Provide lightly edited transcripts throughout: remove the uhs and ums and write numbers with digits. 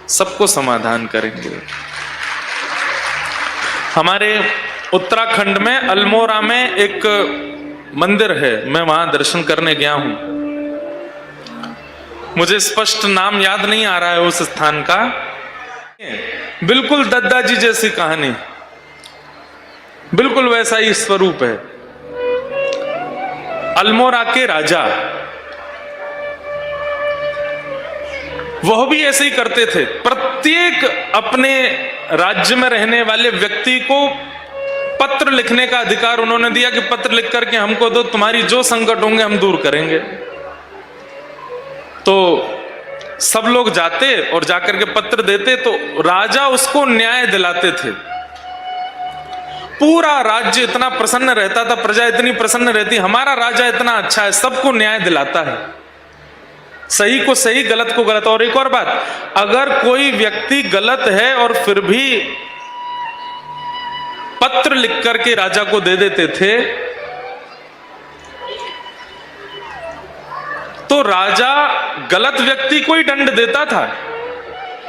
सबको समाधान करेंगे। हमारे उत्तराखंड में अल्मोड़ा में एक मंदिर है, मैं वहां दर्शन करने गया हूं। मुझे स्पष्ट नाम याद नहीं आ रहा है उस स्थान का। बिल्कुल दद्दा जी जैसी कहानी, बिल्कुल वैसा ही स्वरूप है। अल्मोड़ा के राजा, वह भी ऐसे ही करते थे। प्रत्येक अपने राज्य में रहने वाले व्यक्ति को पत्र लिखने का अधिकार उन्होंने दिया कि पत्र लिख करके हमको दो, तुम्हारी जो संकट होंगे हम दूर करेंगे। तो सब लोग जाते और जाकर के पत्र देते, तो राजा उसको न्याय दिलाते थे। पूरा राज्य इतना प्रसन्न रहता था, प्रजा इतनी प्रसन्न रहती, हमारा राजा इतना अच्छा है, सबको न्याय दिलाता है, सही को सही, गलत को गलत। और एक और बात, अगर कोई व्यक्ति गलत है और फिर भी पत्र लिख करके राजा को दे देते थे, तो राजा गलत व्यक्ति को ही दंड देता था।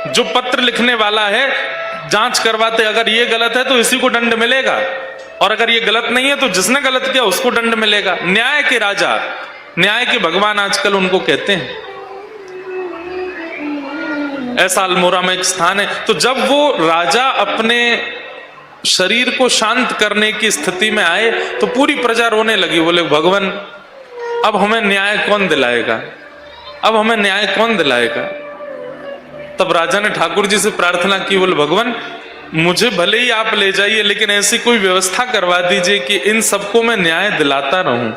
जो पत्र लिखने वाला है जांच करवाते, अगर ये गलत है तो इसी को दंड मिलेगा, और अगर ये गलत नहीं है तो जिसने गलत किया उसको दंड मिलेगा। न्याय के राजा, न्याय के भगवान आजकल उनको कहते हैं। ऐसा अल्मोड़ा में एक स्थान है। तो जब वो राजा अपने शरीर को शांत करने की स्थिति में आए तो पूरी प्रजा रोने लगी। बोले भगवान अब हमें न्याय कौन दिलाएगा, अब हमें न्याय कौन दिलाएगा। तब राजा ने ठाकुर जी से प्रार्थना की, बोले भगवान मुझे भले ही आप ले जाइए, लेकिन ऐसी कोई व्यवस्था करवा दीजिए कि इन सबको मैं न्याय दिलाता रहूं।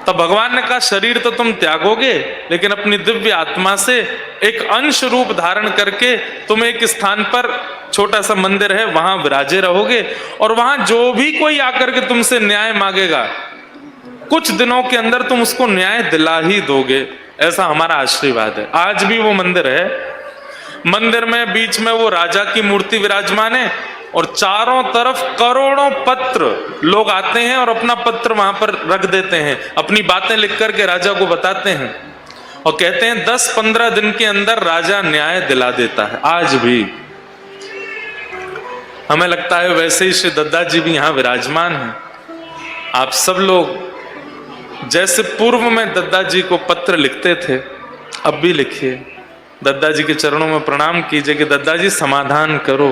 तब भगवान ने कहा शरीर तो तुम त्यागोगे, लेकिन अपनी दिव्य आत्मा से एक अंश रूप धारण करके तुम एक स्थान पर, छोटा सा मंदिर है, वहां विराजे रहोगे, और वहां जो भी कोई आकर के तुमसे न्याय मांगेगा कुछ दिनों के अंदर तुम उसको न्याय दिला ही दोगे। ऐसा हमारा आशीर्वाद है। आज भी वो मंदिर है, मंदिर में बीच में वो राजा की मूर्ति विराजमान है, और चारों तरफ करोड़ों पत्र लोग आते हैं और अपना पत्र वहां पर रख देते हैं, अपनी बातें लिख करके राजा को बताते हैं, और कहते हैं 10-15 दिन के अंदर राजा न्याय दिला देता है। आज भी हमें लगता है वैसे ही श्री दद्दा जी भी यहां विराजमान हैं। आप सब लोग जैसे पूर्व में दद्दा जी को पत्र लिखते थे, अब भी लिखिए, दद्दा जी के चरणों में प्रणाम कीजिए कि दद्दा जी समाधान करो।